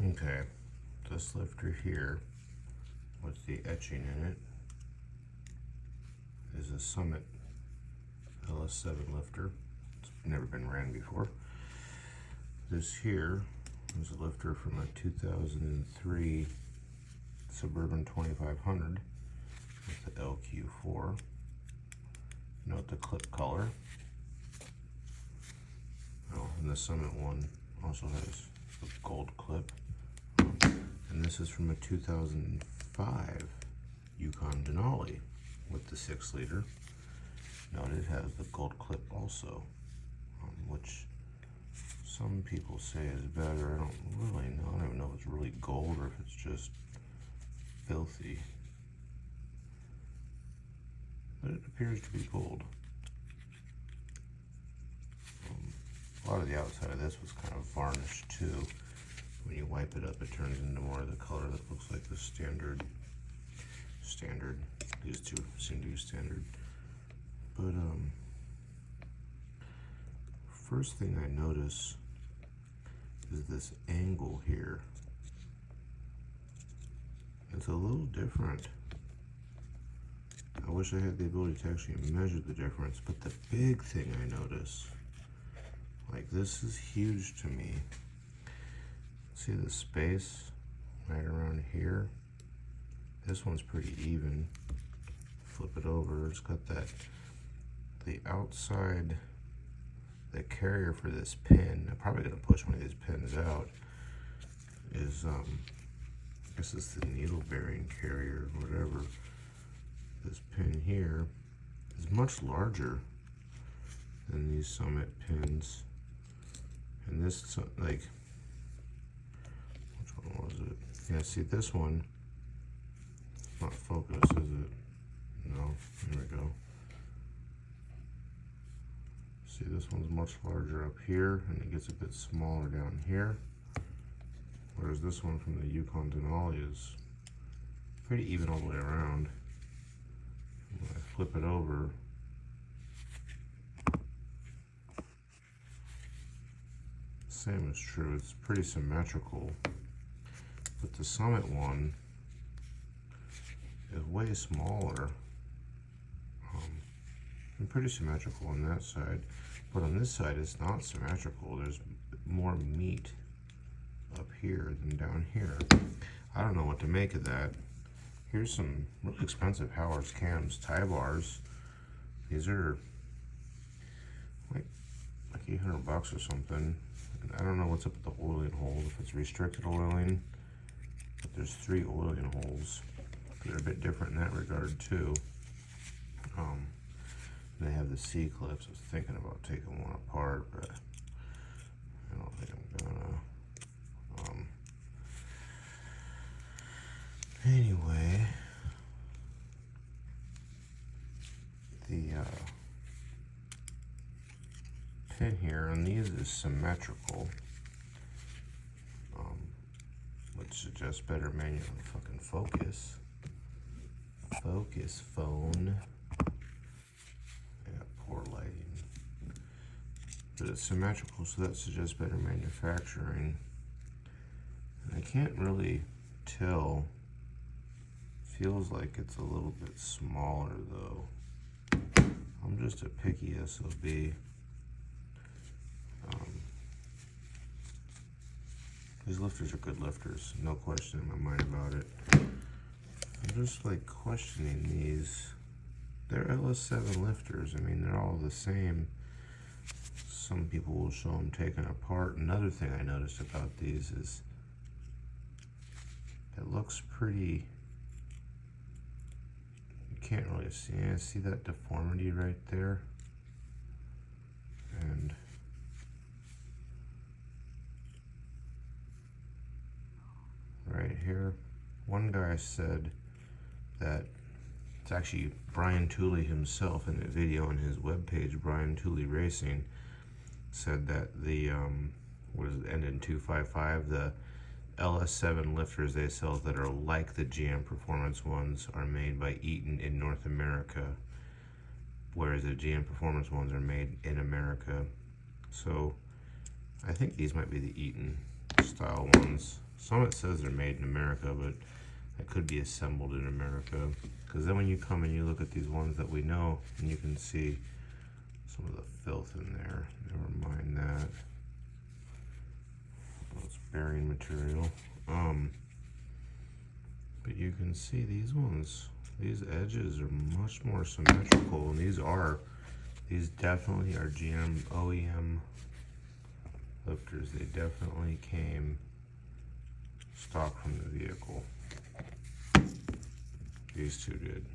Okay, this lifter here with the etching in it is a Summit ls7 lifter. It's never been ran before. This here is a lifter from a 2003 Suburban 2500 with the LQ4. Note the clip color. Oh, and the Summit one also has a gold clip. And this is from a 2005 Yukon Denali with the 6-liter. Note it has the gold clip also, which some people say is better. I don't really know. I don't even know if it's really gold or if it's just filthy. But it appears to be gold. A lot of the outside of this was kind of varnished too. When you wipe it up, it turns into more of the color that looks like the standard. These two seem to be standard. But first thing I notice is this angle here. It's a little different. I wish I had the ability to actually measure the difference, but the big thing I notice, like this is huge to me. See the space right around here? This one's pretty even. Flip it over, it's got that, the outside, the carrier for this pin, I'm probably gonna push one of these pins out, is, I guess it's the needle bearing carrier or whatever. This pin here is much larger than these Summit pins. And this, like, which one was it? Yeah, see this one, it's not focused, is it? No, there we go. See, this one's much larger up here, and it gets a bit smaller down here. Whereas this one from the Yukon Denali is pretty even all the way around. When I flip it over, same is true, it's pretty symmetrical. But the Summit one is way smaller and pretty symmetrical on that side. But on this side, it's not symmetrical. There's more meat up here than down here. I don't know what to make of that. Here's some really expensive Howard's cams, tie bars. These are like 800 bucks or something. And I don't know what's up with the oiling hole, if it's restricted oiling, but there's 3 oiling holes. They're a bit different in that regard too. They have the C-clips. I was thinking about taking one apart, but I don't think I'm gonna. Anyway, the pin here on these is symmetrical, which suggests better manual fucking focus. Focus phone. I got poor lighting. But it's symmetrical, so that suggests better manufacturing. And I can't really tell. Feels like it's a little bit smaller though. I'm just a picky SOB. These lifters are good lifters, no question in my mind about it. I'm just like questioning these. They're ls7 lifters. I mean, they're all the same. Some people will show them taken apart. Another thing I noticed about these is it looks pretty, you can't really see that deformity right there? And right here, one guy said that it's actually Brian Tooley himself in a video on his webpage, Brian Tooley Racing, said that the what is it, ended in 255, the ls7 lifters they sell that are like the GM Performance ones are made by Eaton in North America, whereas the GM Performance ones are made in America. So I think these might be the Eaton style ones. Some it says they're made in America, but that could be assembled in America. Because then when you come and you look at these ones that we know, and you can see some of the filth in there. Never mind that. Well, it's bearing material. But you can see these ones, these edges are much more symmetrical, and these definitely are GM OEM lifters. They definitely came stock from the vehicle. These two did.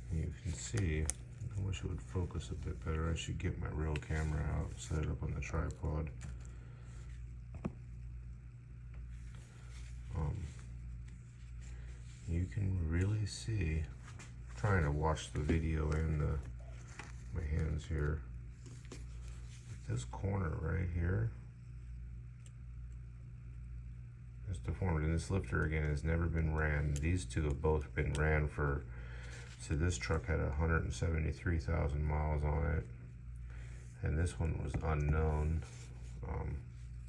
And you can see, I wish it would focus a bit better. I should get my real camera out, set it up on the tripod. You can really see, I'm trying to watch the video and my hands here. This corner right here is deformed, and this lifter again has never been ran. These two have both been ran for, so this truck had 173,000 miles on it, and this one was unknown,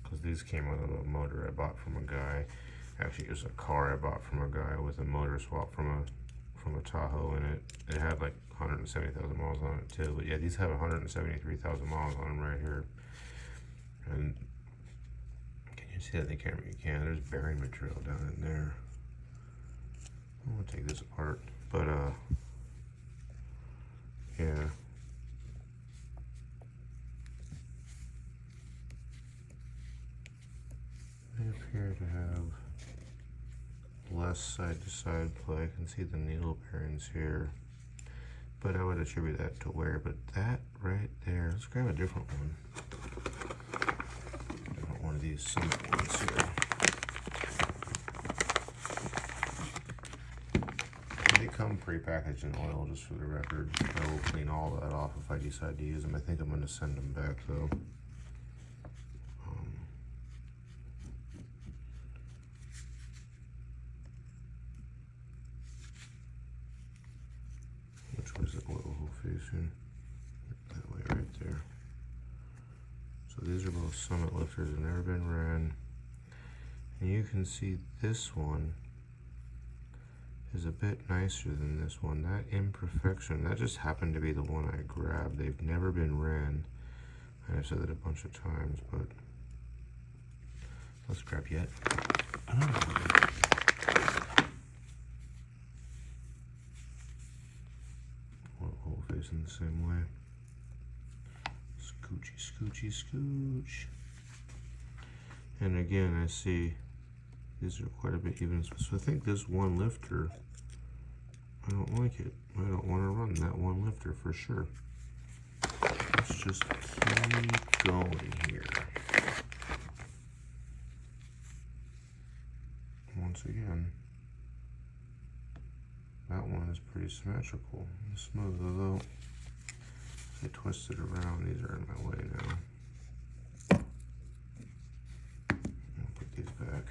because these came out of a motor I bought from a guy. Actually, it was a car I bought from a guy with a motor swap from a Tahoe in it. It had like 170,000 miles on it too. But yeah, these have 173,000 miles on them right here. And can you see that in the camera? You can. There's bearing material down in there. I'm gonna take this apart, but yeah. They appear to have less side-to-side play. I can see the needle bearings here, but I would attribute that to wear. But that right there, let's grab a different one. One of these Summit ones here. They come pre-packaged in oil, just for the record. I will clean all that off if I decide to use them. I think I'm going to send them back though. Which was the oil hole facing? That way right there. So these are both Summit lifters, have never been ran. And you can see this one is a bit nicer than this one. That imperfection, that just happened to be the one I grabbed. They've never been ran. And I've said that a bunch of times, but let's grab yet another one. Whole facing the same way. Scoochy, scoochy, scooch. And again, I see these are quite a bit even. So I think this one lifter, I don't like it. I don't want to run that one lifter for sure. Let's just keep going here. Once again, that one is pretty symmetrical and smooth, although if I twist it around, these are in my way now. I'll put these back.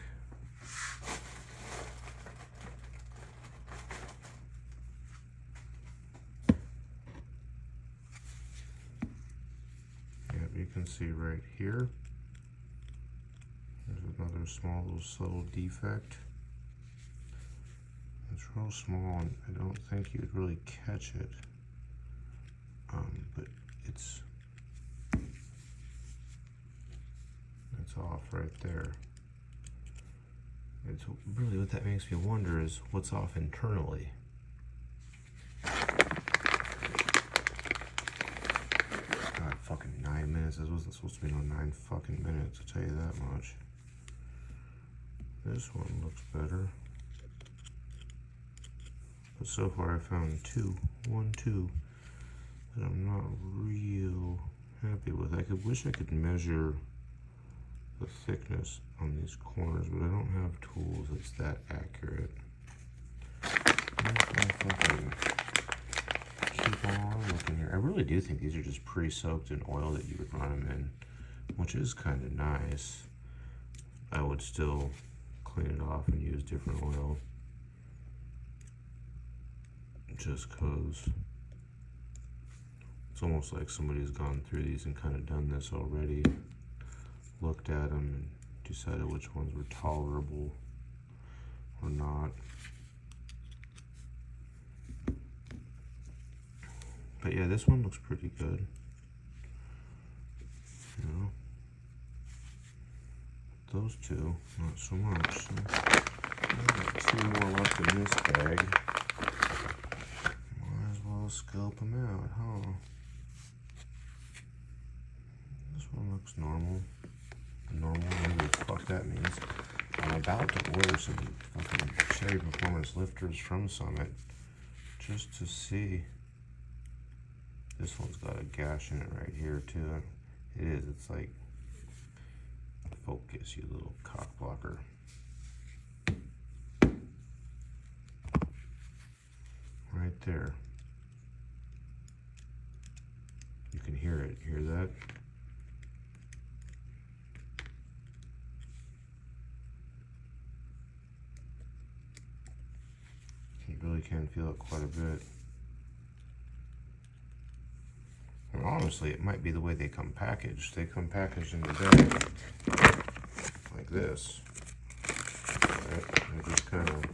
Yep, you can see right here, there's another small little subtle defect. It's real small, and I don't think you'd really catch it, but it's off right there. It's really, what that makes me wonder is what's off internally. God, fucking 9 minutes. This wasn't supposed to be no 9 fucking minutes, I'll tell you that much. This one looks better. But so far I found two that I'm not real happy with. I wish I could measure the thickness on these corners, but I don't have tools that's that accurate. Keep on looking here. I really do think these are just pre-soaked in oil that you would run them in, which is kind of nice. I would still clean it off and use different oil, just cause it's almost like somebody's gone through these and kind of done this already, looked at them and decided which ones were tolerable or not. But yeah, this one looks pretty good. You know, those two, not so much. So, I've got 2 more left in this bag. Might as well scope them out, huh? This one looks normal. Normal, whatever the fuck that means. I'm about to order some fucking Chevy Performance lifters from Summit just to see. This one's got a gash in it right here too. It is, it's like, focus, you little cock blocker. Right there. You can hear it, hear that? You really can feel it quite a bit. And honestly, it might be the way they come packaged. They come packaged in the bag like this. Right? They're just kind of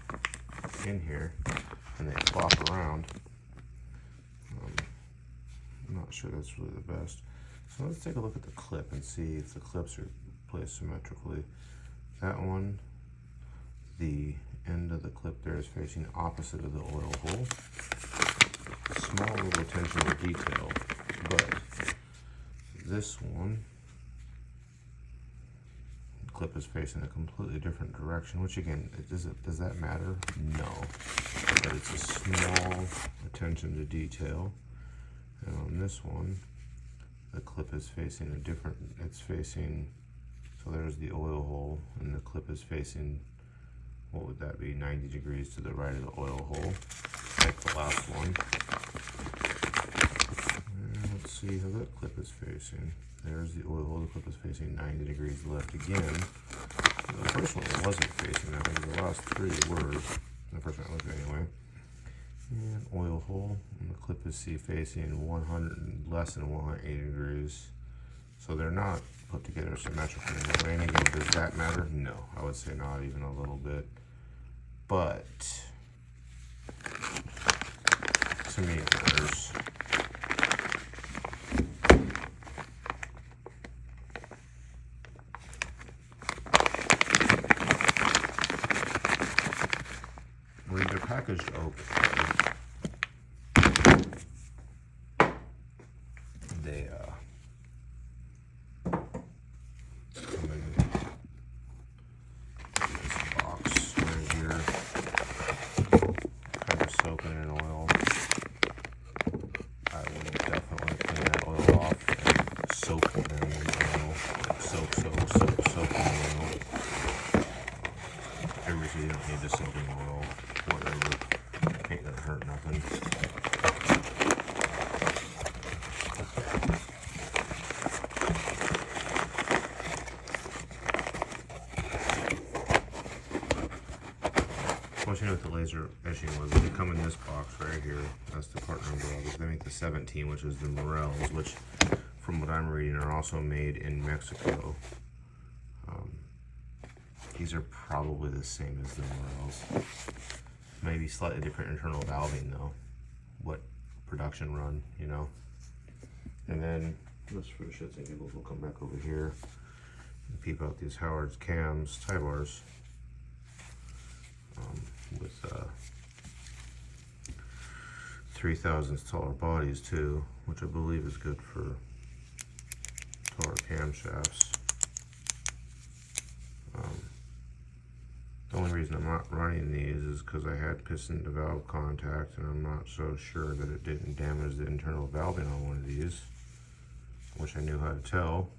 in here, and they flop around. I'm not sure that's really the best. So let's take a look at the clip and see if the clips are placed symmetrically. That one, the end of the clip there is facing opposite of the oil hole. Small little attention to detail, but this one, the clip is facing a completely different direction, which again, does that matter? No, but it's a small attention to detail. And on this one, the clip is facing a different, it's facing, so there's the oil hole, and the clip is facing, what would that be, 90 degrees to the right of the oil hole, like the last one. And let's see how that clip is facing. There's the oil hole, the clip is facing 90 degrees left again. The first one wasn't facing that way, the last 3 were, the first one I looked at anyway. And oil hole, and the clip is facing 100, less than 180 degrees. So they're not put together symmetrically in that way. And again, does that matter? No, I would say not even a little bit. But to me it matters. When they're packaged okay, they come in this box right here, kind of soaking in oil. I will definitely clean that oil off and soak them in oil. Soak in oil. Everything, you don't need to soak in oil. Whatever. Ain't gonna hurt nothing. What you know what the laser etching was? They come in this box right here. That's the part number of it. They make the 17, which is the Morels, which, from what I'm reading, are also made in Mexico. These are probably the same as the Morels. Maybe slightly different internal valving though. What production run, you know? And then, just for shits and giggles, we'll come back over here and peep out these Howard's cams, tie bars. With 3/1000 taller bodies too, which I believe is good for taller camshafts. The only reason I'm not running these is because I had piston to valve contact, and I'm not so sure that it didn't damage the internal valving on one of these. I wish I knew how to tell.